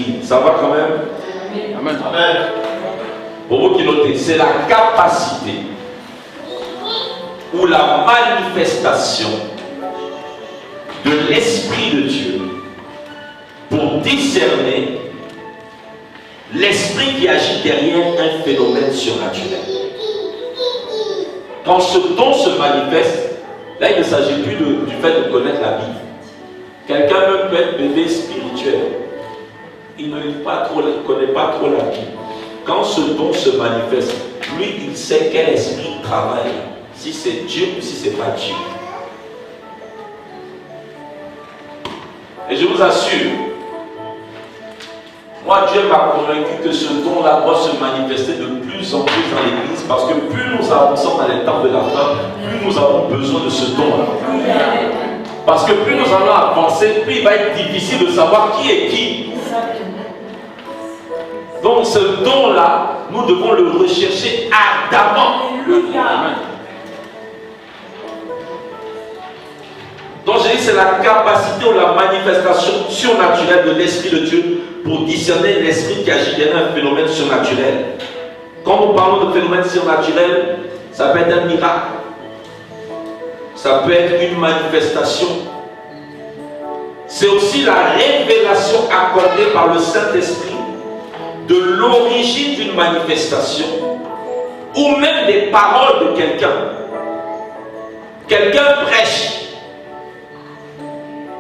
l'esprit. Ça va quand même? Amen. Amen. Pour vous qui notez, c'est la capacité ou la manifestation de l'Esprit de Dieu pour discerner l'esprit qui agit derrière un phénomène surnaturel. Quand ce don se manifeste, là il ne s'agit plus du fait de connaître la Bible. Quelqu'un même peut être bébé spirituel. Il ne lit pas trop, ne connaît pas trop la Bible. Quand ce don se manifeste, lui il sait quel esprit travaille. Si c'est Dieu ou si c'est pas Dieu. Et je vous assure, moi Dieu m'a convaincu que ce don-là doit se manifester de plus en plus dans l'église, parce que plus nous avançons dans les temps de la fin, plus nous avons besoin de ce don-là. Parce que plus nous allons avancer, plus il va être difficile de savoir qui est qui. Donc ce don-là, nous devons le rechercher ardemment. Donc j'ai dit, c'est la capacité ou la manifestation surnaturelle de l'Esprit de Dieu pour discerner l'esprit qui agit derrière un phénomène surnaturel. Quand nous parlons de phénomène surnaturel, ça peut être un miracle. Ça peut être une manifestation. C'est aussi la révélation accordée par le Saint-Esprit de l'origine d'une manifestation ou même des paroles de quelqu'un. Quelqu'un prêche.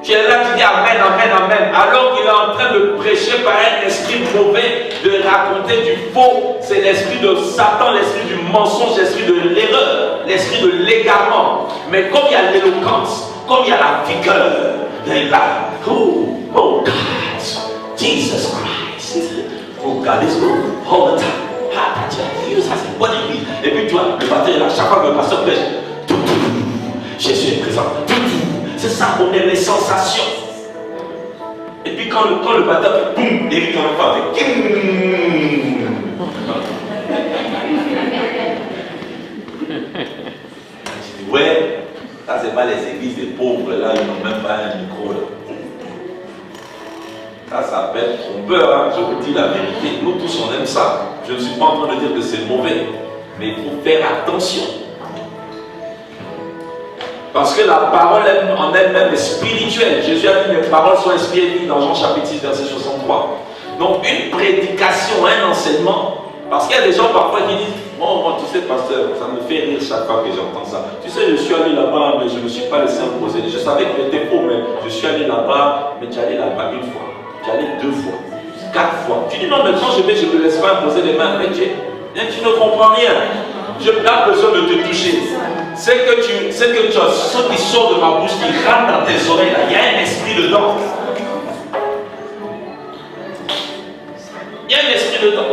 Tu es là, tu dis Amen, Amen, Amen. Alors qu'il est en train de prêcher par un esprit mauvais, de raconter du faux. C'est l'esprit de Satan, l'esprit du mensonge, l'esprit de l'erreur, l'esprit de l'égarement. Mais comme il y a l'éloquence, comme il y a la vigueur, il y a la oh God, Jesus Christ. Oh God is good all the time. Et puis tu vois, le pasteur est là, chaque fois que le pasteur prêche, Jésus est présent. C'est ça qu'on aime, les sensations. Et puis quand le pasteur fait boum, Eric en même temps fait je dis ouais, ça c'est pas les églises des pauvres là, ils n'ont même pas un micro là. Ça s'appelle trompeur, hein, je vous dis la vérité. Nous tous on aime ça. Je ne suis pas en train de dire que c'est mauvais, mais il faut faire attention. Parce que la parole en elle-même est spirituelle. Jésus a dit mes paroles sont inspirées dans Jean chapitre 6 verset 63. Donc une prédication, un enseignement. Parce qu'il y a des gens parfois qui disent oh, tu sais pasteur, ça me fait rire chaque fois que j'entends ça. Tu sais, je suis allé là-bas, mais je ne me suis pas laissé imposer. Je savais que j'étais faux, mais je suis allé là-bas, mais tu es allé là-bas une fois, tu es allé 2 fois, 4 fois. Tu dis non, maintenant je ne me laisse pas imposer les mains. Mais tu ne comprends rien. Je n'ai pas besoin de te toucher. C'est que tu as ce qui sort de ma bouche, qui rentre dans tes oreilles, là. Il y a un esprit dedans. Il y a un esprit dedans.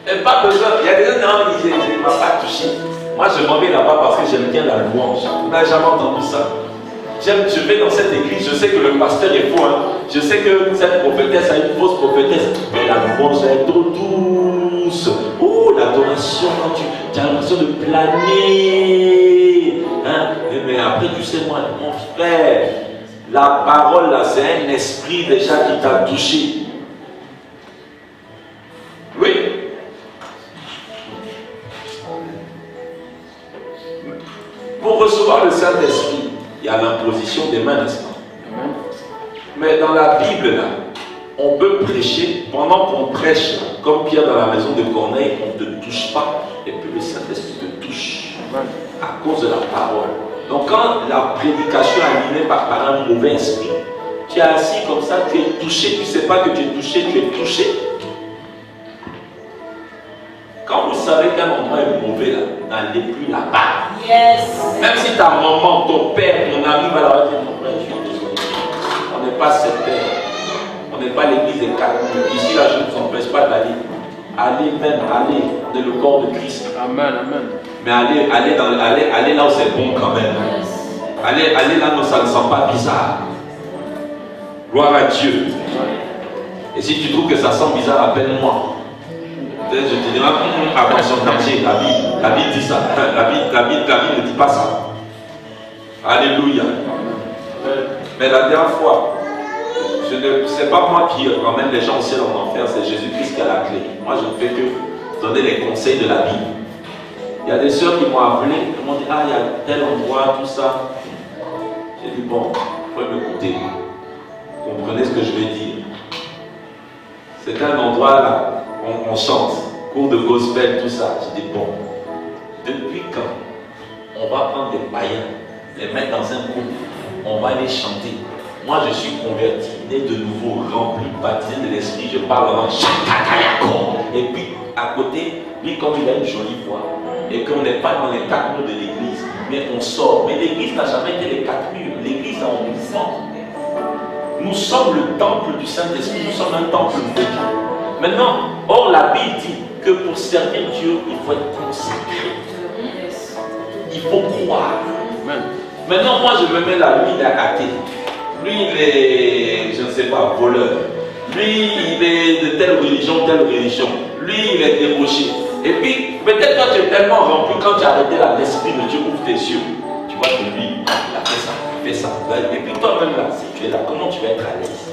Et pas besoin. Il y a des gens qui disent je ne m'as pas touché. Moi je m'en vais là-bas parce que j'aime bien la louange. Vous n'avez jamais entendu ça? Je vais dans cette église, je sais que le pasteur est faux. Hein. Je sais que cette prophétesse a une fausse prophétesse. Mais la louange est trop douce. Ouh, l'adoration, tu as l'impression de planer. Hein? Mais après, tu sais, moi, mon frère, la parole là, c'est un esprit déjà qui t'a touché. Oui. Pour recevoir le Saint-Esprit, il y a l'imposition des mains, n'est-ce pas? Mais dans la Bible, là, on peut prêcher, pendant qu'on prêche, comme Pierre dans la maison de Corneille, on ne te touche pas, et puis le Saint-Esprit te touche, à cause de la parole. Donc quand la prédication est animée par un mauvais esprit, tu es assis comme ça, tu es touché, tu ne sais pas que tu es touché, tu es touché. Quand vous savez qu'un endroit est mauvais, là, n'allez plus là-bas. Yes. Même si ta maman, ton père, ton ami va leur dire non, on n'est pas cette terre. On n'est pas l'église des Catholiques. Ici, là, je ne vous empêche pas d'aller. Allez même, allez, on est le corps de Christ. Amen, amen. Mais allez là où c'est bon quand même. Yes. Allez là où ça ne sent pas bizarre. Gloire à Dieu. Et si tu trouves que ça sent bizarre, appelle-moi. Je te dirai, attention, danger, la Bible dit ça. La Bible ne dit pas ça. Alléluia. Mais la dernière fois, c'est pas moi qui emmène les gens au ciel en enfer, c'est Jésus-Christ qui a la clé. Moi, je ne fais que donner les conseils de la Bible. Il y a des sœurs qui m'ont appelé, qui m'ont dit, ah, il y a tel endroit, tout ça. J'ai dit, bon, vous pouvez m'écouter. Vous comprenez ce que je vais dire. C'est un endroit là, on chante, cours de gospel, tout ça. J'ai dit, bon, depuis quand on va prendre des païens, les mettre dans un groupe, on va aller chanter. Moi, je suis converti, né de nouveau, rempli, baptisé de l'esprit, je parle en Chakakayako. Et puis, à côté, lui, comme il a une jolie voix, et qu'on n'est pas dans les 4 murs de l'église, mais on sort. Mais l'église n'a jamais été les 4 murs, l'église a un mouvement. Nous sommes le temple du Saint-Esprit, nous sommes un temple de Dieu. Maintenant, or la Bible dit que pour servir Dieu, il faut être consacré. Il faut croire. Maintenant, moi, je me mets là, lui, il est athée. Lui, il est, je ne sais pas, voleur. Lui, il est de telle religion, telle religion. Lui, il est débauché. Et puis, peut-être toi, tu es tellement rempli quand tu as arrêté là, l'esprit de Dieu ouvre tes yeux. Tu vois que lui, il a fait ça, il fait ça. Et puis toi-même là, si tu es là, comment tu vas être à l'aise?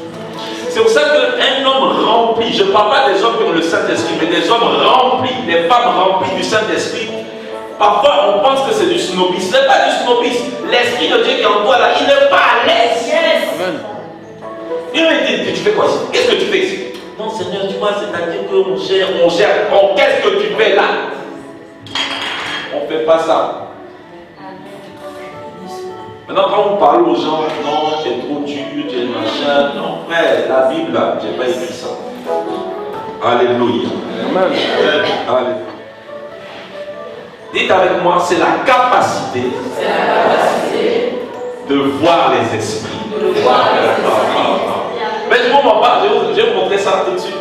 C'est pour ça qu'un homme rempli, je ne parle pas des hommes qui ont le Saint-Esprit, mais des hommes remplis, des femmes remplies du Saint-Esprit. Parfois, on pense que c'est du snobisme. Ce n'est pas du snobisme. L'Esprit de Dieu qui est en toi là, il n'est pas à l'aise. Yes. Il me dit, tu fais quoi ici? Qu'est-ce que tu fais ici? Non, Seigneur, tu vois, c'est-à-dire qu'on gère. Qu'est-ce que tu fais là? On ne fait pas ça. Maintenant, quand on parle aux gens, non, tu es trop dur, tu es machin. Non, frère, la Bible là, je n'ai pas écrit ça. Alléluia. Amen. Alléluia. Dites avec moi, c'est la capacité de voir les esprits. Mais je ne vous montre pas, je vais vous montrer ça tout de suite.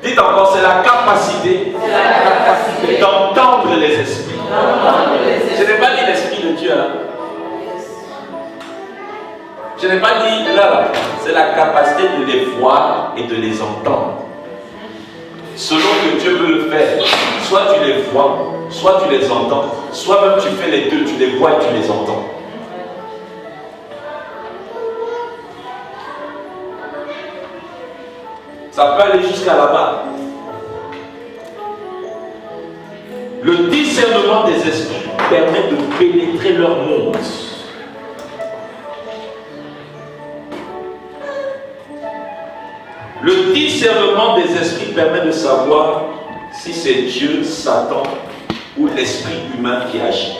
Dites encore, c'est la capacité d'entendre les esprits. Je n'ai pas dit l'esprit de Dieu. Hein. Je n'ai pas dit là, c'est la capacité de les voir et de les entendre. Selon que Dieu veut le faire, soit tu les vois, soit tu les entends, soit même tu fais les deux, tu les vois et tu les entends. Ça peut aller jusqu'à là-bas. Le discernement des esprits permet de pénétrer leur monde. Le discernement des esprits permet de savoir si c'est Dieu, Satan ou l'esprit humain qui agit.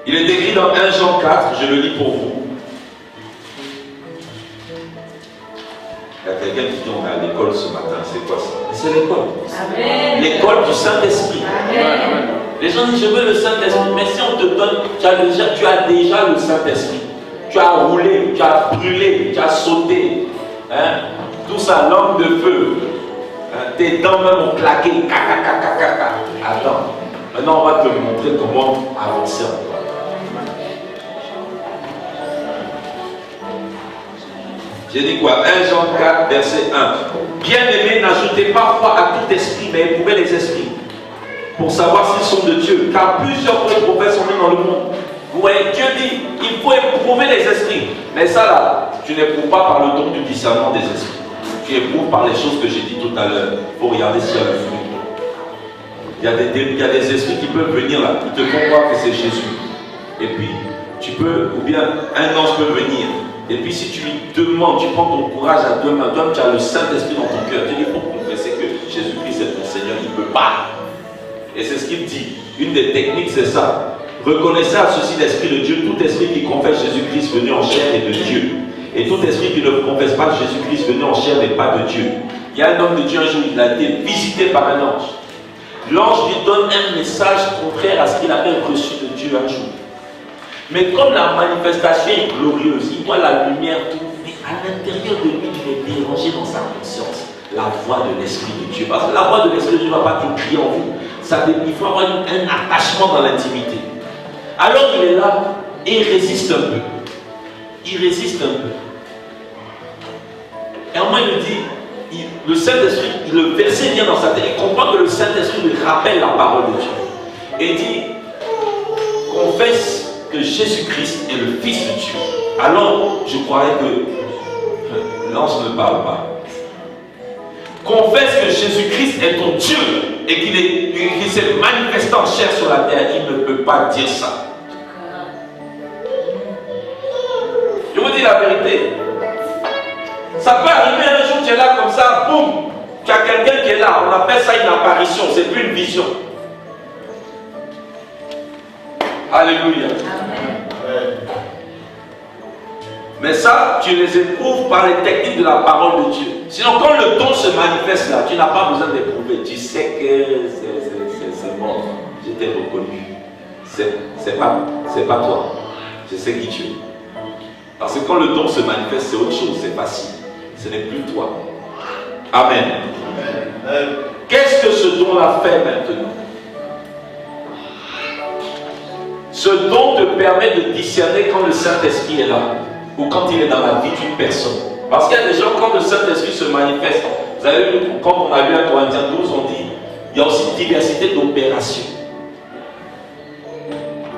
Il est écrit dans 1 Jean 4, je le lis pour vous. Il y a quelqu'un qui dit on est à l'école ce matin, c'est quoi ça? C'est l'école. L'école du Saint-Esprit. Les gens disent je veux le Saint-Esprit, mais si on te donne, tu as déjà le Saint-Esprit. Tu as roulé, tu as brûlé, tu as sauté. Hein? Tout ça, langue de feu. Hein? Tes dents même ont claqué. Attends. Maintenant, on va te montrer comment avancer encore. J'ai dit quoi? 1 Jean 4, verset 1. Bien-aimés, n'ajoutez pas foi à tout esprit, mais éprouvez les esprits, pour savoir s'ils sont de Dieu. Car plusieurs faux prophètes sont venus dans le monde. Vous voyez, Dieu dit, il faut éprouver les esprits. Mais ça là, tu n'éprouves pas par le don du discernement des esprits. Tu éprouves par les choses que j'ai dit tout à l'heure. Il faut regarder s'il y a le fruit. Il y a des esprits qui peuvent venir là, qui te font croire que c'est Jésus. Et puis, tu peux, ou bien un ange peut venir. Et puis si tu lui demandes, tu prends ton courage à deux mains, toi tu as le Saint-Esprit dans ton cœur, tu dis pour confesser que Jésus-Christ est ton Seigneur, il ne peut pas. Et c'est ce qu'il dit. Une des techniques, c'est ça. Reconnaissez à ceci l'Esprit de Dieu, tout esprit qui confesse Jésus-Christ venu en chair est de Dieu. Et tout esprit qui ne confesse pas Jésus-Christ venu en chair n'est pas de Dieu. Il y a un homme de Dieu un jour, il a été visité par un ange. L'ange lui donne un message contraire à ce qu'il avait reçu de Dieu un jour. Mais comme la manifestation est glorieuse, il voit la lumière, tout, mais à l'intérieur de lui, il est dérangé dans sa conscience. La voix de l'Esprit de Dieu. Parce que la voix de l'Esprit de Dieu ne va pas tout crier en vous. Il faut avoir un attachement dans l'intimité. Alors il est là et il résiste un peu. Il résiste un peu. Et à un moment il me dit, le Saint-Esprit, le verset vient dans sa tête. Il comprend que le Saint-Esprit lui rappelle la parole de Dieu. Et il dit, confesse que Jésus-Christ est le Fils de Dieu, alors je croirais que l'ange ne parle pas. Confesse que Jésus-Christ est ton Dieu et qu'il s'est manifesté en chair sur la terre. Il ne peut pas dire ça. Je vous dis la vérité. Ça peut arriver un jour, tu es là comme ça, boum, tu as quelqu'un qui est là. On appelle ça une apparition, c'est plus une vision. Alléluia. Amen. Mais ça, tu les éprouves par les techniques de la parole de Dieu. Sinon, quand le don se manifeste là, tu n'as pas besoin d'éprouver. Tu sais que c'est mort. Je t'ai reconnu. C'est pas toi. Je sais qui tu es. Parce que quand le don se manifeste, c'est autre chose. C'est facile. Ce n'est plus toi. Amen. Amen. Qu'est-ce que ce don-là fait maintenant? Ce don te permet de discerner quand le Saint-Esprit est là ou quand il est dans la vie d'une personne. Parce qu'il y a des gens, quand le Saint-Esprit se manifeste, vous avez vu, quand on a lu à Corinthiens 12, on dit il y a aussi une diversité d'opérations.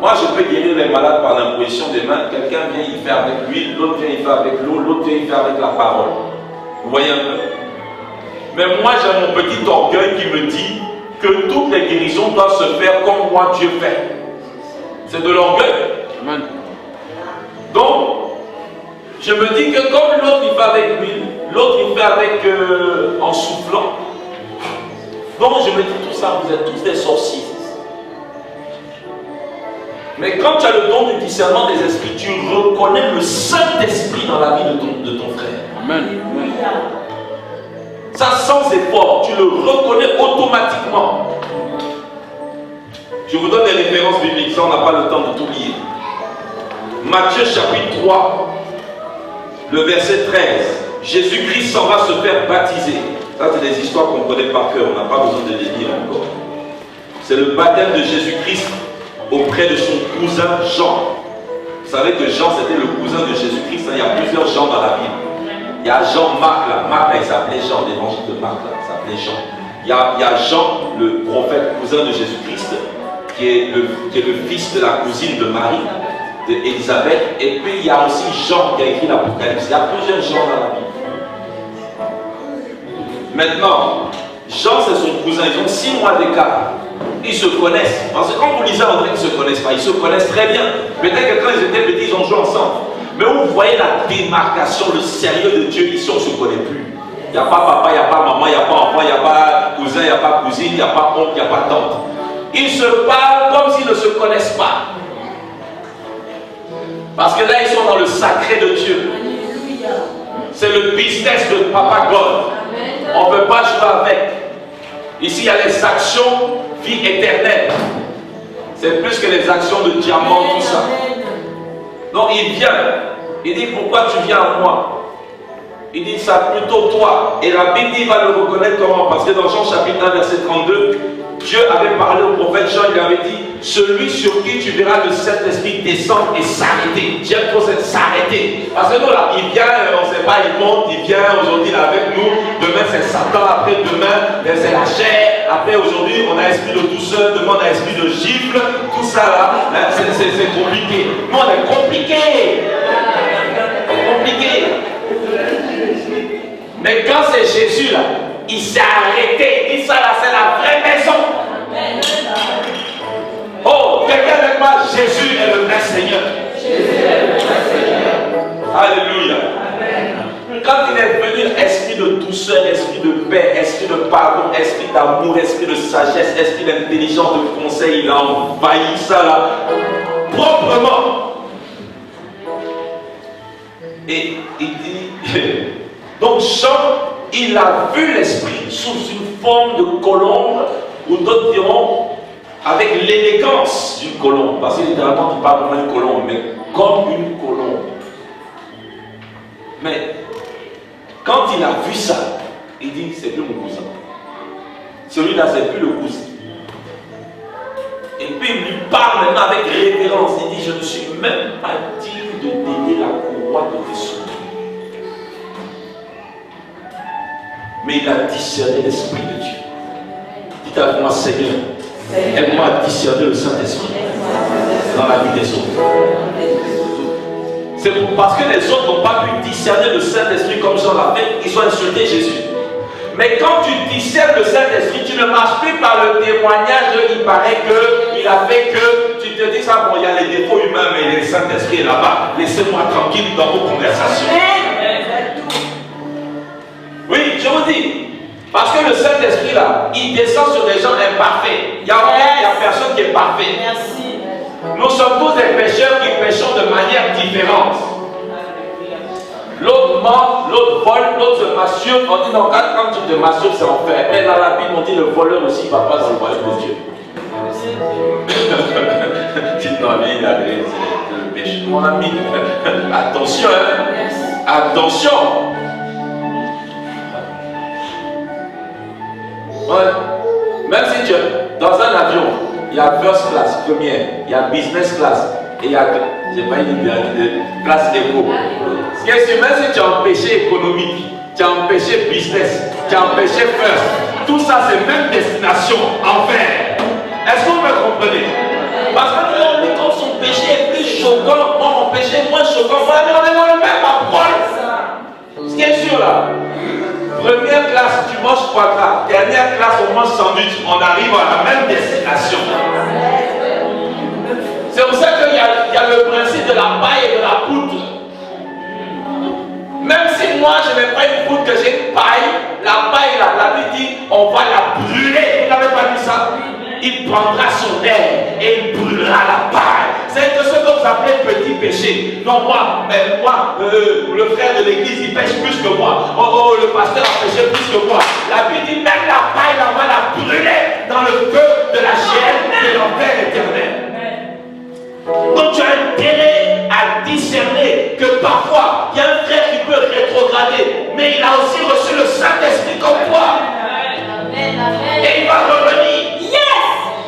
Moi, je peux guérir les malades par l'imposition des mains. Quelqu'un vient y faire avec l'huile, l'autre vient y faire avec l'eau, l'autre vient y faire avec la parole. Vous voyez un peu? Mais moi, j'ai mon petit orgueil qui me dit que toutes les guérisons doivent se faire comme moi Dieu fait. C'est de l'orgueil. Amen. Donc, je me dis que comme l'autre il fait avec l'huile, l'autre il fait avec en soufflant. Donc je me dis tout ça, vous êtes tous des sorciers. Mais quand tu as le don du discernement des esprits, tu reconnais le Saint-Esprit dans la vie de ton frère. Amen. Ça sans effort, tu le reconnais automatiquement. Je vous donne des références bibliques, ça on n'a pas le temps de tout lire. Matthieu chapitre 3, le verset 13. Jésus-Christ s'en va se faire baptiser. Ça c'est des histoires qu'on connaît par cœur, on n'a pas besoin de les lire encore. C'est le baptême de Jésus-Christ auprès de son cousin Jean. Vous savez que Jean c'était le cousin de Jésus-Christ, il y a plusieurs Jean dans la Bible. Il y a Jean-Marc là, Marc là, il s'appelait Jean, l'évangile de Marc là, il s'appelait Jean. Il y a Jean, le prophète, cousin de Jésus-Christ, qui est le fils de la cousine de Marie, d'Élisabeth, et puis il y a aussi Jean qui a écrit l'Apocalypse. Il y a plusieurs Jean dans la Bible. Maintenant, Jean c'est son cousin, ils ont 6 mois d'écart. Ils se connaissent. Parce que quand vous lisez, on dirait qu'ils ne se connaissent pas. Ils se connaissent très bien. Peut-être que quand ils étaient petits, ils ont joué ensemble. Mais vous voyez la démarcation, le sérieux de Dieu, ici on ne se connaît plus. Il n'y a pas papa, il n'y a pas maman, il n'y a pas enfant, il n'y a pas cousin, il n'y a pas cousine, il n'y a pas oncle, il n'y a pas tante. Ils se parlent comme s'ils ne se connaissent pas. Parce que là, ils sont dans le sacré de Dieu. C'est le business de Papa God. On ne peut pas jouer avec. Ici, il y a les actions vie éternelle. C'est plus que les actions de diamant, tout ça. Donc, il vient. Il dit, pourquoi tu viens à moi? Il dit, ça plutôt toi. Et la Bible dit, il va le reconnaître comment? Parce que dans Jean chapitre 1, verset 32, Dieu avait parlé au prophète Jean, il lui avait dit, celui sur qui tu verras le Saint-Esprit descendre et s'arrêter. J'aime trop s'arrêter. Parce que nous là, il vient, on ne sait pas, il monte, il vient aujourd'hui avec nous. Demain c'est Satan, après demain c'est la chair. Après aujourd'hui on a esprit de douceur, demain on a esprit de gifle. Tout ça là, c'est compliqué. Nous on est compliqué. Compliqué. Mais quand c'est Jésus là, il s'est arrêté. Il dit ça là, c'est la vraie maison. Oh, quelqu'un avec moi, Jésus est le vrai Seigneur. Jésus est le vrai Seigneur. Alléluia. Amen. Quand il est venu, esprit de douceur, esprit de paix, esprit de pardon, esprit d'amour, esprit de sagesse, esprit d'intelligence, de conseil, il a envahi ça là, proprement. Et il dit, donc Jean, il a vu l'esprit sous une forme de colombe, ou d'autres diront, avec l'élégance d'une colombe, parce que littéralement il parle vraiment d'une colombe, mais comme une colombe. Mais quand il a vu ça, il dit c'est plus mon cousin. Celui-là c'est plus le cousin. Et puis il lui parle maintenant avec révérence. Il dit je ne suis même pas digne de délier la courroie de tes souliers. Mais il a discerné l'esprit de Dieu. Dites à moi Seigneur, aide-moi à discerner le Saint-Esprit. dans la vie des autres. C'est parce que les autres n'ont pas pu discerner le Saint-Esprit comme Jean l'a fait, ils ont insulté Jésus. Mais quand tu discernes le Saint-Esprit, tu ne marches plus par le témoignage de il paraît que, il a fait que, tu te dis ça, bon, il y a les défauts humains, mais le Saint-Esprit est là-bas. Laissez-moi tranquille dans vos conversations. Oui, je vous dis, parce que le Saint-Esprit là, il descend sur des gens imparfaits. Il n'y a personne qui est parfait. Merci. Nous sommes tous des pécheurs qui péchons de manière différente. L'autre ment, l'autre vole, l'autre se masturbe. On dit non, quand tu te masturbes, c'est enfer. Mais dans la Bible, on dit le voleur aussi ne va pas se voiler de Dieu. Dites-moi, lui, il a le péché. Mon ami, attention, hein. Attention. Ouais. Même si tu es dans un avion, il y a first class, première, il y a business class, et il y a, j'ai pas dit classe éco. Ce qui est sûr, même si tu as un péché économique, tu as un péché business, tu as un péché first, tout ça c'est même destination, enfer. Est-ce que vous me comprenez? Parce que nous, on dit comme son péché est plus choquant, mon péché est moins choquant, mais on est dans le même approche. Ce qui est sûr là. Première classe, tu manges foie gras. Dernière classe, on mange sandwich. On arrive à la même destination. C'est pour ça qu'il y a le principe de la paille et de la poudre. Même si moi, je n'ai pas une poudre, que j'ai une paille, la paille, là, la Bible dit, on va la brûler. Vous n'avez pas dit ça? Il prendra son air et il brûlera la paille. C'est que ce que vous appelez petit péché. Non, moi, le frère de l'église, il pêche plus que moi. Oh, le pasteur a péché plus que moi. La Bible dit, même la paille, on va la brûler dans le feu de la chair de l'enfer éternel. Donc tu as intérêt à discerner que parfois, il y a un frère qui peut rétrograder, mais il a aussi reçu le Saint-Esprit comme toi. Et il va revenir.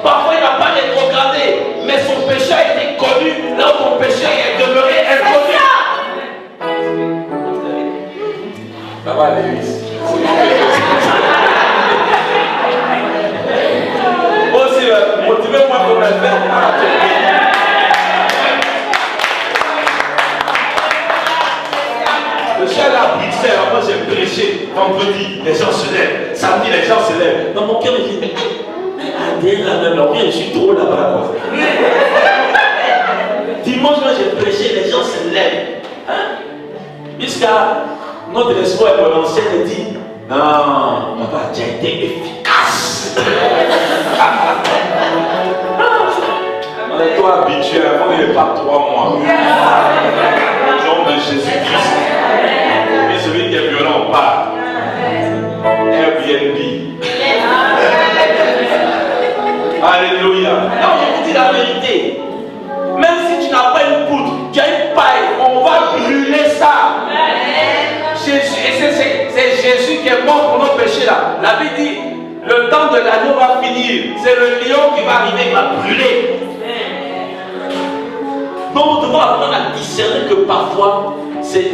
Parfois il n'a pas rétrogradé, mais son péché a été connu là où ton péché est demeuré inconnu. Ça va, Lévis. Aussi, motivez-moi pour le faire. Je suis allé à Bruxelles, moi j'ai prêché vendredi, les gens se lèvent. Samedi, les gens se lèvent. Dans mon cœur, je dis, mais je suis trop là-bas. Dimanche, moi j'ai prêché, les gens se lèvent. Hein? Jusqu'à notre espoir potentiel dit non, papa, tu as été efficace. On est toi habitué, avant il n'est pas 3 mois. Genre de Jésus-Christ. Mais celui qui est violent, on parle. Airbnb. Alléluia. Non, je vous dis la vérité. Même si tu n'as pas une poudre, tu as une paille, on va brûler ça. Jésus, et c'est Jésus qui est mort pour nos péchés là. La Bible dit, le temps de l'agneau va finir. C'est le lion qui va arriver, il va brûler. Donc nous devons apprendre à discerner que parfois, c'est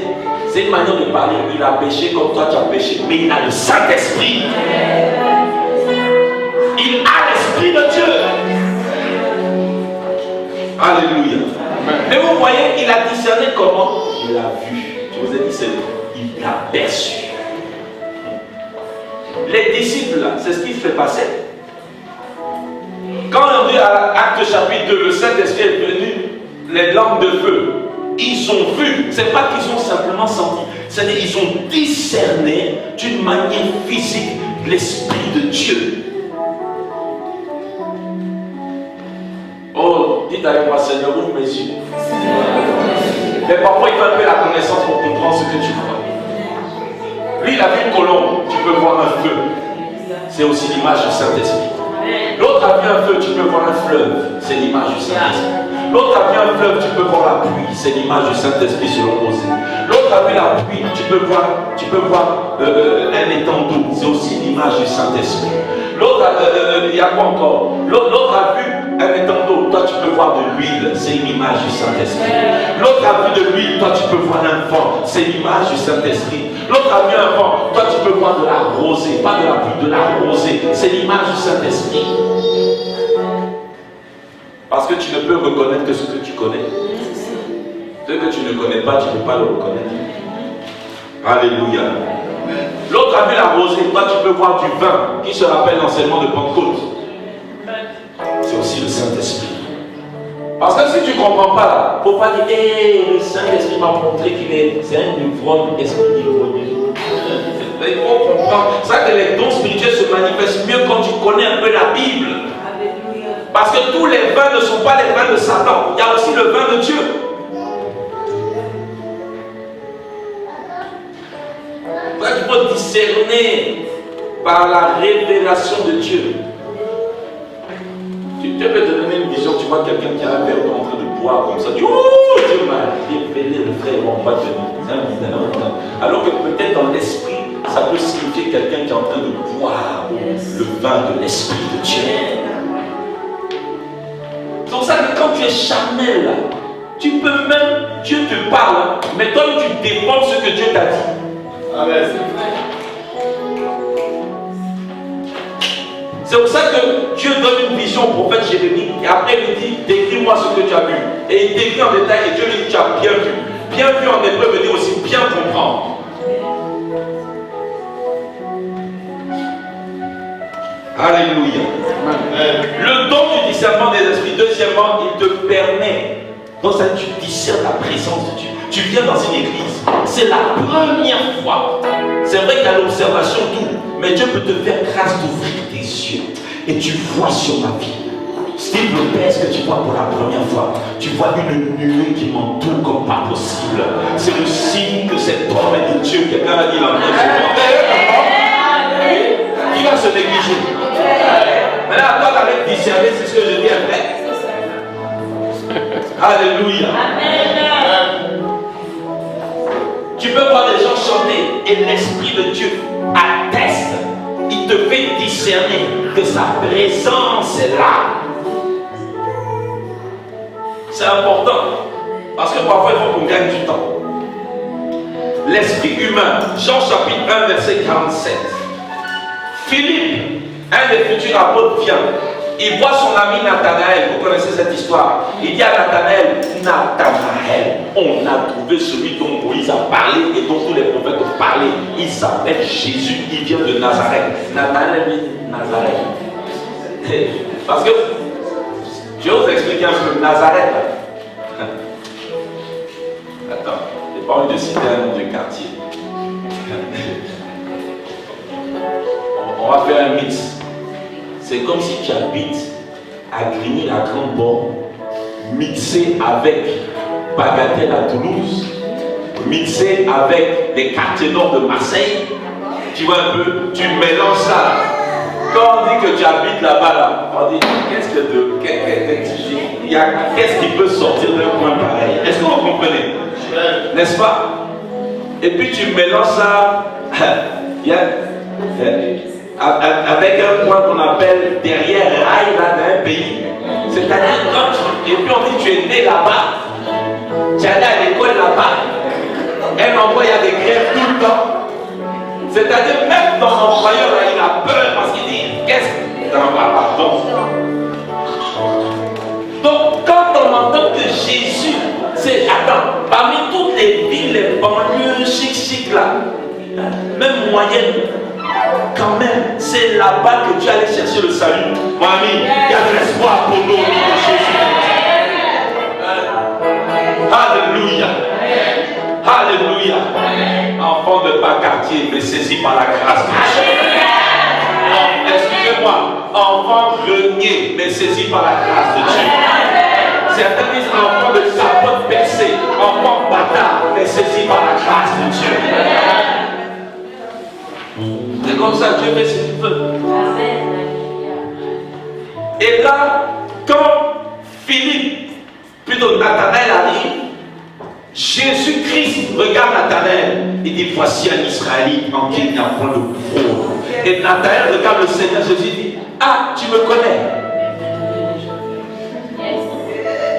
une manière de parler. Il a péché comme toi tu as péché, mais il a le Saint-Esprit. Il a l'Esprit de Dieu. Alléluia. Mais vous voyez, il a discerné comment? Il a vu. Je vous ai dit, il l'a perçu. Les disciples, c'est ce qui se fait passer. Quand on dit à Acte chapitre 2, le Saint-Esprit est venu, les langues de feu, ils ont vu. C'est pas qu'ils ont simplement senti, c'est-à-dire qu'ils ont discerné d'une manière physique l'Esprit de Dieu. Oh, dites avec moi, Seigneur, ouvre mes yeux. Mais parfois, il faut un peu la connaissance pour comprendre ce que tu vois. Lui, il a vu une colombe, tu peux voir un feu. C'est aussi l'image du Saint-Esprit. L'autre a vu un feu, tu peux voir un fleuve. C'est l'image du Saint-Esprit. L'autre a vu un fleuve, tu peux voir la pluie. C'est l'image du Saint-Esprit selon Osée. L'autre a vu la pluie, tu peux voir un étang d'eau. C'est aussi l'image du Saint-Esprit. L'autre, il y a quoi encore? L'autre a vu un étang d'eau. Toi, tu peux voir de l'huile. C'est l'image du Saint-Esprit. L'autre a vu de l'huile. Toi, tu peux voir un vent. C'est l'image du Saint-Esprit. L'autre a vu un vent. Toi, tu peux voir de la rosée. Pas de la pluie, de la rosée. C'est l'image du Saint-Esprit. Parce que tu ne peux reconnaître que ce que tu connais. Ce que tu ne connais pas, tu ne peux pas le reconnaître. Alléluia. L'autre a vu la rosée, toi tu peux voir du vin qui se rappelle l'enseignement de Pentecôte. C'est aussi le Saint-Esprit. Parce que si tu ne comprends pas là, il ne faut pas dire le Saint-Esprit m'a montré c'est un ivrogne, esprit d'ivrogne. Il faut comprendre. C'est ça que les dons spirituels se manifestent mieux quand tu connais un peu la Bible. Parce que tous les vins ne sont pas les vins de Satan. Il y a aussi le vin de Dieu. C'est ça qu'il faut discerner par la révélation de Dieu. Dieu peut te donner une vision, tu vois quelqu'un qui a un verre en train de boire comme ça. Tu dis, oh, Dieu m'a révélé le frère, on va te dire. Alors que peut-être dans l'esprit, ça peut signifier quelqu'un qui est en train de boire le vin de l'esprit de Dieu. C'est pour ça que quand tu es charnel là, tu peux même, Dieu te parle, mais toi tu défends ce que Dieu t'a dit. Amen. C'est pour ça que Dieu donne une vision au prophète Jérémie et après il dit décris-moi ce que tu as vu. Et il décrit en détail et Dieu lui dit tu as bien vu. Bien vu en hébreu veut dire aussi bien comprendre. Alléluia. Le don du discernement des esprits, deuxièmement, il te permet, dans ça tu discernes la présence de Dieu. Tu viens dans une église, c'est la première fois. C'est vrai qu'il y a l'observation tout, mais Dieu peut te faire grâce d'ouvrir tes yeux et tu vois sur ma vie. Steve Lopez que tu vois pour la première fois, tu vois une nuée qui m'entoure comme pas possible. C'est le signe que cet homme est de Dieu. Quelqu'un a dit l'anglais. Qui va se négliger? Maintenant, toi, avec discerner, c'est ce que je dis après. Alléluia. Tu peux voir des gens chanter et l'Esprit de Dieu atteste. Il te fait discerner que sa présence est là. C'est important. Parce que parfois il faut qu'on gagne du temps. L'esprit humain, Jean chapitre 1 verset 47. Philippe, un des futurs apôtres, vient. Il voit son ami Nathanaël. Vous connaissez cette histoire. Il dit à Nathanaël, Nathanaël, on a trouvé celui dont Moïse a parlé et dont tous les prophètes ont parlé. Il s'appelle Jésus, il vient de Nazareth. Nathanaël dit Nazareth. Parce que, je vais vous expliquer un peu, Nazareth. Attends, je n'ai pas envie de citer un nom de quartier. On va faire un mix. C'est comme si tu habites à Grigny, la Grande Borne, mixé avec Bagatelle à Toulouse, mixé avec les quartiers nord de Marseille. Tu vois un peu, tu mélanges ça. Quand on dit que tu habites là-bas, là, on dit qu'est-ce qui peut sortir d'un coin pareil? Est-ce que vous comprenez? N'est-ce pas? Et puis tu mélanges ça. Avec un point qu'on appelle derrière rail d'un pays. C'est-à-dire quand tu... Et puis on dit tu es né là-bas, tu es allé à l'école là-bas. Un endroit il y a des grèves tout le temps. C'est-à-dire même ton employeur là, il a peur parce qu'il dit qu'est-ce que... Non, pardon. Donc quand on entend que Jésus, c'est... Attends, parmi toutes les villes, les banlieues chic là, même moyennes, quand même, c'est là-bas que tu allais chercher le salut. Mon ami, il y a de l'espoir pour nous au nom de Jésus. Alléluia. Alléluia. Enfant de bas quartier, mais saisi par la grâce de Dieu. Excusez-moi, enfant renié, mais saisi par la grâce de Dieu. Certains disent enfant de capote percée, enfant bâtard, mais saisi par la grâce de Dieu. C'est comme ça, Dieu fait ce qu'il veut. Et là, quand Philippe, plutôt Nathanaël arrive, Jésus-Christ regarde Nathanaël. Il dit, voici un Israélite en qui il n'y a point de fraude. Et Nathanaël regarde le Seigneur Jésus et dit, ah, tu me connais.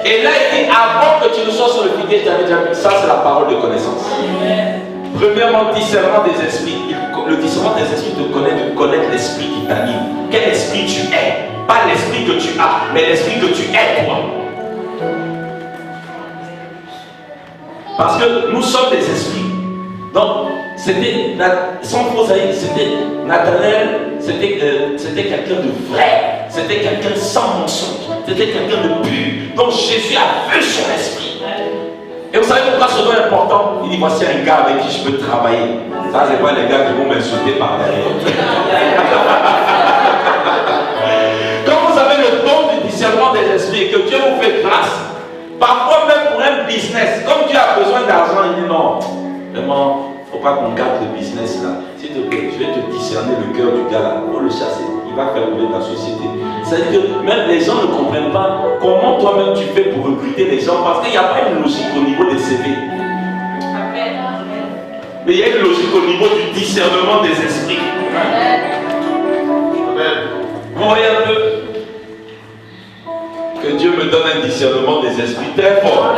Et là, il dit, avant que tu ne sois sur le figuier, tu avais déjà vu. Ça, c'est la parole de connaissance. Premièrement, discernement des esprits. Le discernement des esprits te connaît de connaître l'esprit qui t'anime. Quel esprit tu es? Pas l'esprit que tu as, mais l'esprit que tu es toi. Parce que nous sommes des esprits. Donc, c'était, sans faux aïe, c'était Nathanaël, c'était quelqu'un de vrai, c'était quelqu'un sans mensonge, c'était quelqu'un de pur. Donc Jésus a vu son esprit. Et vous savez pourquoi c'est vraiment important? Il dit, voici un gars avec qui je peux travailler. Ça, c'est pas les gars qui vont m'insulter par derrière. Quand vous avez le don du discernement des esprits et que Dieu vous fait grâce, parfois même pour un business, comme Dieu a besoin d'argent, il dit non, vraiment, il ne faut pas qu'on garde le business là. S'il te plaît, je vais te discerner le cœur du gars là, pour le chasser. Il va faire rouler ta société. C'est-à-dire que même les gens ne comprennent pas comment toi-même tu fais pour recruter les gens, parce qu'il n'y a pas une logique au niveau des CV. Mais il y a une logique au niveau du discernement des esprits. Vous voyez un peu que Dieu me donne un discernement des esprits très fort.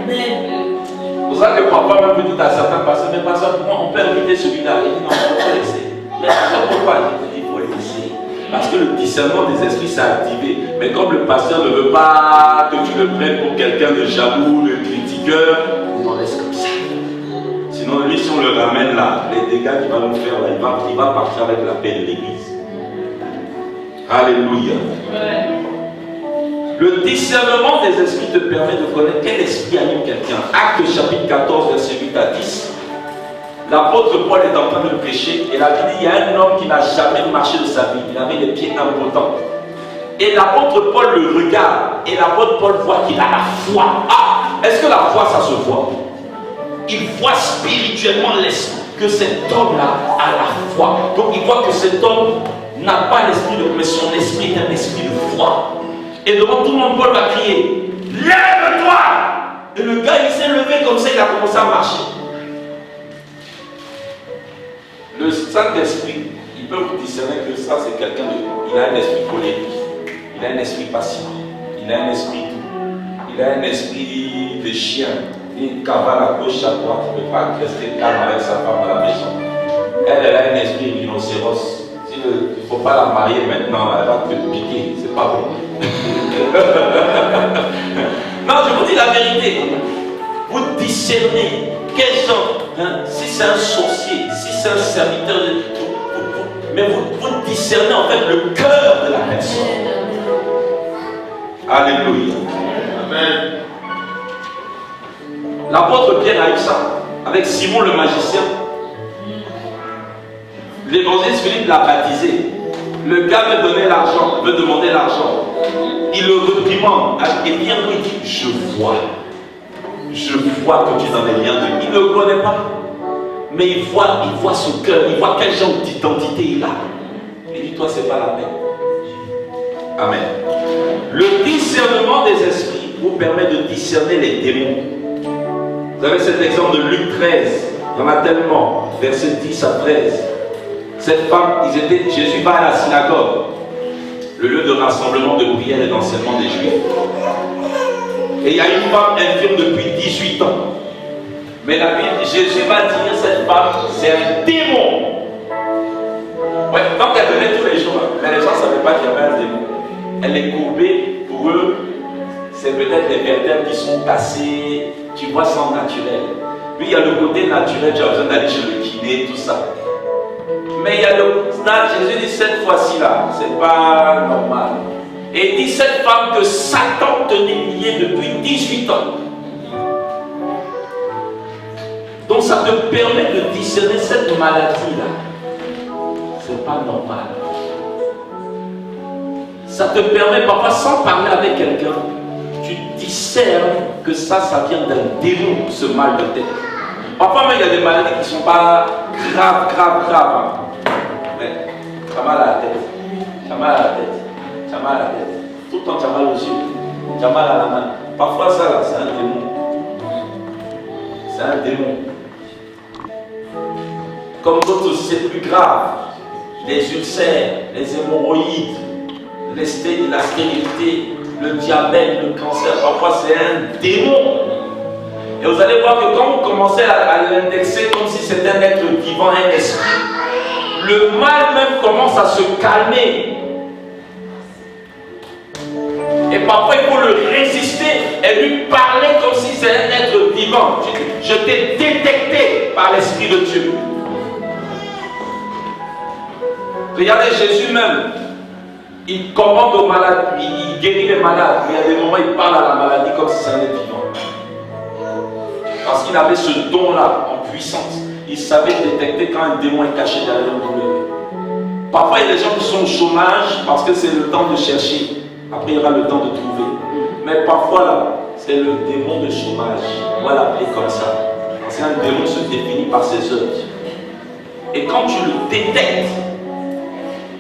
C'est pour ça que parfois même vous dites à certains pasteurs, mais pasteur, on peut inviter celui-là. Il dit non, il faut laisser. Mais pourquoi? Il faut laisser. Parce que le discernement des esprits s'est activé. Mais comme le pasteur ne veut pas que tu le prennes pour quelqu'un de jaloux, de critiqueur, on laisse comme ça. Sinon, lui, si on le ramène là, les dégâts qu'il va nous faire là, il va partir avec la paix de l'église. Alléluia. Le discernement des esprits te permet de connaître quel esprit anime quelqu'un. Actes chapitre 14, verset 8 à 10. L'apôtre Paul est en train de prêcher et la Bible dit il y a un homme qui n'a jamais marché de sa vie. Il avait les pieds impotents. Et l'apôtre Paul le regarde et l'apôtre Paul voit qu'il a la foi. Ah, est-ce que la foi ça se voit? Il voit spirituellement que cet homme-là a la foi. Donc il voit que cet homme n'a pas l'esprit de, mais son esprit est un esprit de foi. Et devant tout le monde, Paul va crier, lève-toi! Et le gars, il s'est levé comme ça, il a commencé à marcher. Le Saint-Esprit, il peut vous discerner que ça, c'est quelqu'un de... Il a un esprit colérique, il a un esprit patient, il a un esprit doux, il a un esprit de chien. Il cavale à gauche, à droite, il ne peut pas rester calme avec sa femme à la maison. Elle a un esprit rhinocéros. Il ne faut pas la marier maintenant, elle va te piquer, c'est pas bon. Non, je vous dis la vérité. Vous discernez quel genre, si c'est un sorcier, si c'est un serviteur, mais vous discernez en fait le cœur de la personne. Alléluia. Amen. L'apôtre Pierre a eu ça avec Simon le magicien. L'évangile Philippe l'a baptisé. Le gars veut donner l'argent, veut demander l'argent. Il le reprimande. Et bien il dit, je vois que tu n'en es rien de. Il ne le connaît pas. Mais il voit son cœur, il voit quel genre d'identité il a. Il dit, toi, c'est pas la peine. Amen. Le discernement des esprits vous permet de discerner les démons. Vous avez cet exemple de Luc 13. Il y en a tellement. Versets 10 à 13. Cette femme, Jésus va à la synagogue, le lieu de rassemblement, de prière et d'enseignement des Juifs. Et il y a une femme infirme depuis 18 ans. Mais la Bible, Jésus va dire cette femme, c'est un démon. Ouais, donc elle venait tous les jours, mais les gens ne savaient pas qu'il y avait un démon. Elle est courbée, pour eux, c'est peut-être les vertèbres qui sont cassées, tu vois, sans naturel. Lui, il y a le côté naturel, tu as besoin d'aller chez le kiné, tout ça. Mais il y a le stade, Jésus dit cette fois-ci là, c'est pas normal. Et il dit cette femme que Satan tenait liée depuis 18 ans. Donc ça te permet de discerner cette maladie là. C'est pas normal. Ça te permet parfois, sans parler avec quelqu'un, tu discernes que ça vient d'un démon, ce mal de tête. Parfois même il y a des maladies qui ne sont pas graves. Hein. Mais tu as mal à la tête. Tu as mal à la tête. Tu as mal à la tête. Tout le temps tu as mal aux yeux. Tu as mal à la main. Parfois ça là, c'est un démon. C'est un démon. Comme d'autres aussi, c'est plus grave. Les ulcères, les hémorroïdes, la stérilité, le diabète, le cancer, parfois c'est un démon. Et vous allez voir que quand vous commencez à l'indexer comme si c'était un être vivant, un esprit, le mal même commence à se calmer. Et parfois il faut le résister et lui parler comme si c'était un être vivant. Je t'ai détecté par l'Esprit de Dieu. Regardez Jésus même. Il commande aux malades, il guérit les malades, mais il y a des moments il parle à la maladie comme si c'était un être vivant. Parce qu'il avait ce don-là en puissance. Il savait détecter quand un démon est caché derrière une douleur. Parfois il y a des gens qui sont au chômage parce que c'est le temps de chercher. Après il y aura le temps de trouver. Mais parfois là, c'est le démon de chômage. On va l'appeler comme ça. Parce qu'un démon se définit par ses œuvres. Et quand tu le détectes,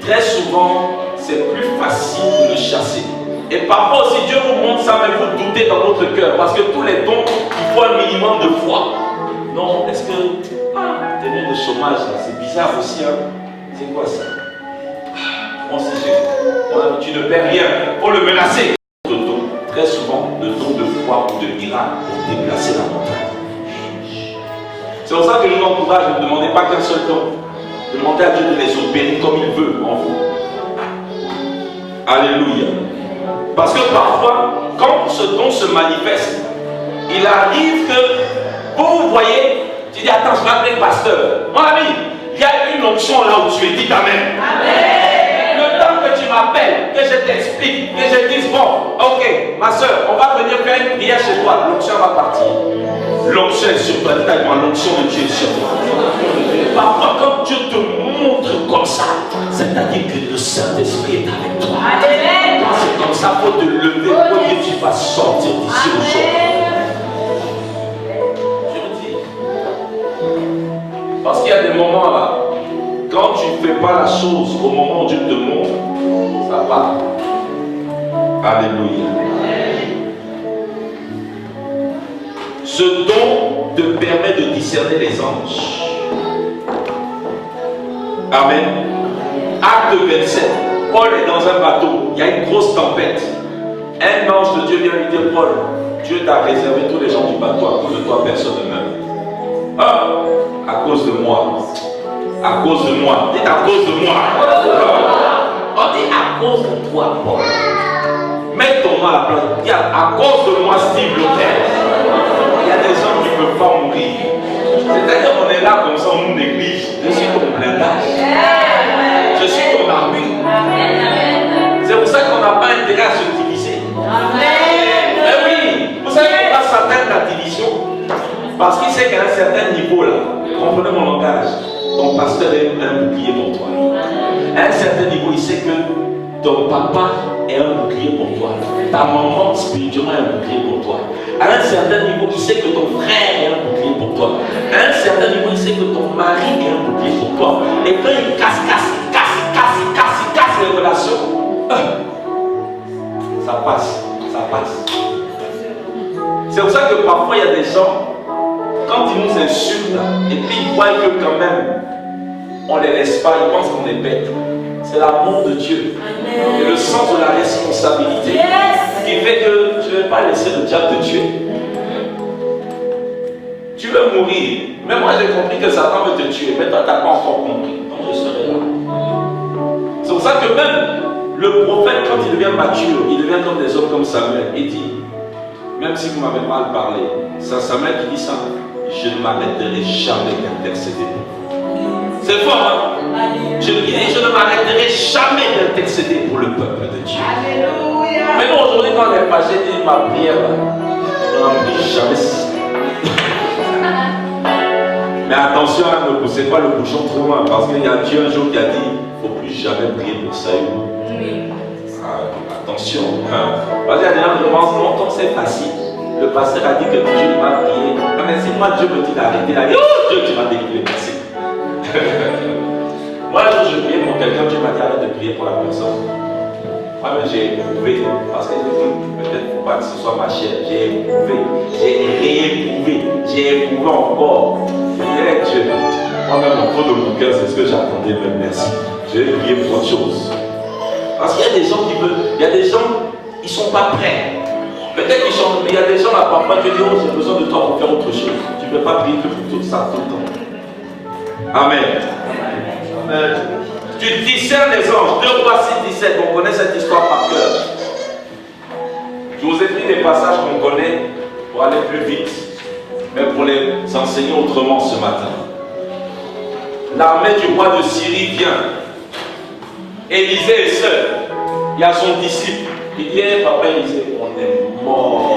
très souvent, c'est plus facile de le chasser. Et parfois aussi, Dieu vous montre ça, mais vous doutez dans votre cœur. Parce que tous les dons, il faut un minimum de foi. Non, est-ce que... démon de chômage, là, c'est bizarre aussi, hein? C'est quoi ça? Bon, c'est tu ne perds rien. Il faut le menacer. Le don, très souvent, le don de foi ou de miracle pour déplacer la montagne. C'est pour ça que je vous encourage, ne demandez pas qu'un seul don. Demandez à Dieu de les opérer comme il veut en vous. Alléluia. Parce que parfois, quand ce don se manifeste, il arrive que vous voyez, tu dis attends, je vais appeler le pasteur. Mon ami, il y a une onction là où tu es, dis amen. Amen. Le temps que tu m'appelles, que je t'explique, que je dise bon, ok, ma soeur, on va venir faire une prière chez toi, l'onction va partir. L'onction est sur toi, l'onction de Dieu est sur toi. Parfois, quand Dieu te montre comme ça, c'est-à-dire que le Saint-Esprit est avec toi. Amen. Quand c'est comme ça, il faut te lever, pour que tu vas sortir d'ici aujourd'hui. Je vous dis. Parce qu'il y a des moments là, quand tu ne fais pas la chose au moment où Dieu te montre, ça part. Alléluia. Ce don te permet de discerner les anges. Amen. Acte 27. Paul est dans un bateau. Il y a une grosse tempête. Un ange de Dieu vient lui dire, Paul, Dieu t'a réservé tous les gens du bateau. À cause de toi, personne ne meurt. Ah, à cause de moi. À cause de moi. Dites à cause de moi. On dit à cause de toi, Paul. Mets ton nom à la place. Dis à cause de moi, Steve Lopez. Il y a des gens qui ne peuvent pas mourir. C'est-à-dire qu'on est là comme ça, on nous néglige. Je suis ton blindage. Je suis ton armure. C'est pour ça qu'on n'a pas intérêt à se diviser. Mais oui, vous savez pourquoi Satan la division? Parce qu'il sait qu'à un certain niveau là, comprenez mon langage, ton pasteur est un bouclier pour toi. À un certain niveau, il sait que ton papa est un bouclier pour toi. Ta maman spirituellement est un bouclier pour toi. À un certain niveau, il sait que ton frère est un bouclier pour toi. À un certain niveau, il sait que ton mari est un bouclier pour toi. Et quand il casse les relations, ça passe. C'est pour ça que parfois il y a des gens, quand ils nous insultent, et puis ils voient que quand même, on ne les laisse pas, ils pensent qu'on est bêtes. C'est l'amour de Dieu. Et le sens de la responsabilité qui fait que je ne vais pas laisser le diable te tuer. Tu veux mourir. Mais moi j'ai compris que Satan veut te tuer. Mais toi tu n'as pas encore compris. Donc je serai là. C'est pour ça que même le prophète, quand il devient mature, il devient comme des hommes comme Samuel. Il dit, même si vous m'avez mal parlé, c'est Samuel qui dit ça, je ne m'arrêterai jamais d'intercéder pour vous. C'est fort, hein? Je ne m'arrêterai jamais d'intercéder pour le peuple de Dieu. Alléluia. Mais nous aujourd'hui, quand on est fâché, dit ma prière, on n'en prie jamais. Mais attention, ne poussez pas le bouchon trop loin, parce qu'il y a Dieu un jour qui a dit, il ne faut plus jamais prier pour ça. Attention. Parce qu'il y a des gens qui pensent, non, comme c'est facile. Le pasteur a dit que Dieu va prier. Mais si moi Dieu me dit d'arrêter, là, oh Dieu, tu vas délivrer. Merci. Moi, un jour, je priais pour quelqu'un, Dieu m'a dit arrête de prier pour la personne. Moi, j'ai éprouvé, parce que peut-être pour pas que ce soit ma chair, j'ai éprouvé, j'ai rééprouvé, j'ai éprouvé encore. Je Dieu, moi-même, au fond de mon cœur, c'est ce que j'attendais, même merci. Je vais prier pour autre chose. Parce qu'il y a des gens qui veulent, il y a des gens, ils ne sont pas prêts. Peut-être qu'ils sont, mais il y a des gens là, parfois, qui disent, oh, j'ai besoin de toi pour faire autre chose. Tu ne peux pas prier que pour tout ça tout le temps. Amen. Amen. Tu discernes les anges. 2 Rois 6, 17. On connaît cette histoire par cœur. Je vous ai pris des passages qu'on connaît pour aller plus vite, mais pour les enseigner autrement ce matin. L'armée du roi de Syrie vient. Élisée est seul. Il y a son disciple. Il dit, hey, papa Élisée, on est mort.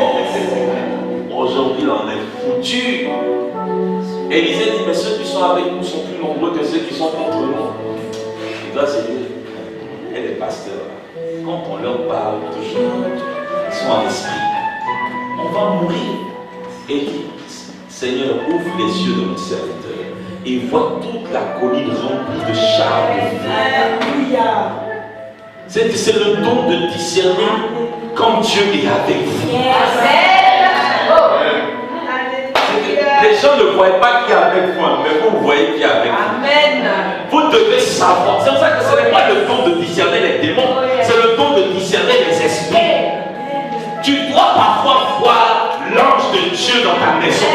Aujourd'hui, on est foutu. Élisée dit, mais ceux qui sont avec nous sont plus nombreux que ceux qui sont contre nous. Il doit se dire, et les pasteurs, quand on leur parle toujours, ils sont en esprit. On va mourir. Et il dit, Seigneur, ouvre les yeux de mon serviteur et voit toute la colline remplie de chars de feu. C'est le don de discerner comme Dieu est avec vous. Les gens ne voient pas qui est avec vous, mais vous voyez qui est avec vous. Vous devez savoir. C'est pour ça que ce n'est pas le don de discerner les démons, c'est le don de discerner les esprits. Tu dois parfois voir l'ange de Dieu dans ta maison.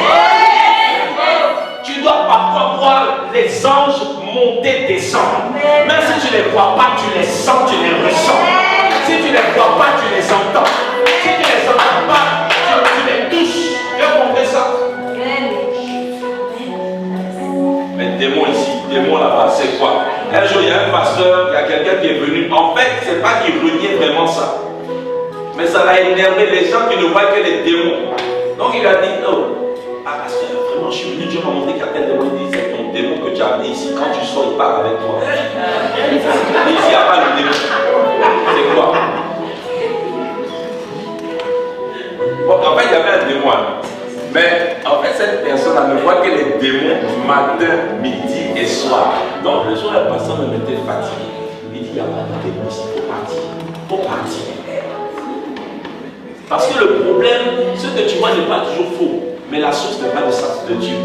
Tu dois parfois voir les anges monter, descendre. Même si tu ne les vois pas, tu les sens, tu les ressens. Si tu ne les vois pas, tu les entends. Si tu ne les entends pas, tu les touches. Tu as compris ça? Mais démon ici, démon là-bas, c'est quoi? Un jour, il y a un pasteur, il y a quelqu'un qui est venu. En fait, ce n'est pas qu'il reniait vraiment ça. Mais ça l'a énervé les gens qui ne voient que les démons. Donc il a dit, oh, pasteur, vraiment, je suis venu, Dieu m'a montré qu'il y a tel démon. Il dit, c'est ton démon que tu as amené ici. Quand tu sors, il part avec toi. Et ici, il n'y a pas le démon. C'est quoi? Bon, en fait, il y avait un démon. Mais en fait, cette personne-là ne voit que les démons matin, midi et soir. Donc le soir, le pasteur me mettait fatigué. Il dit, il n'y a pas de démon ici, il faut partir. Il faut partir. Parce que le problème, ce que tu vois n'est pas toujours faux, mais la source n'est pas de Dieu.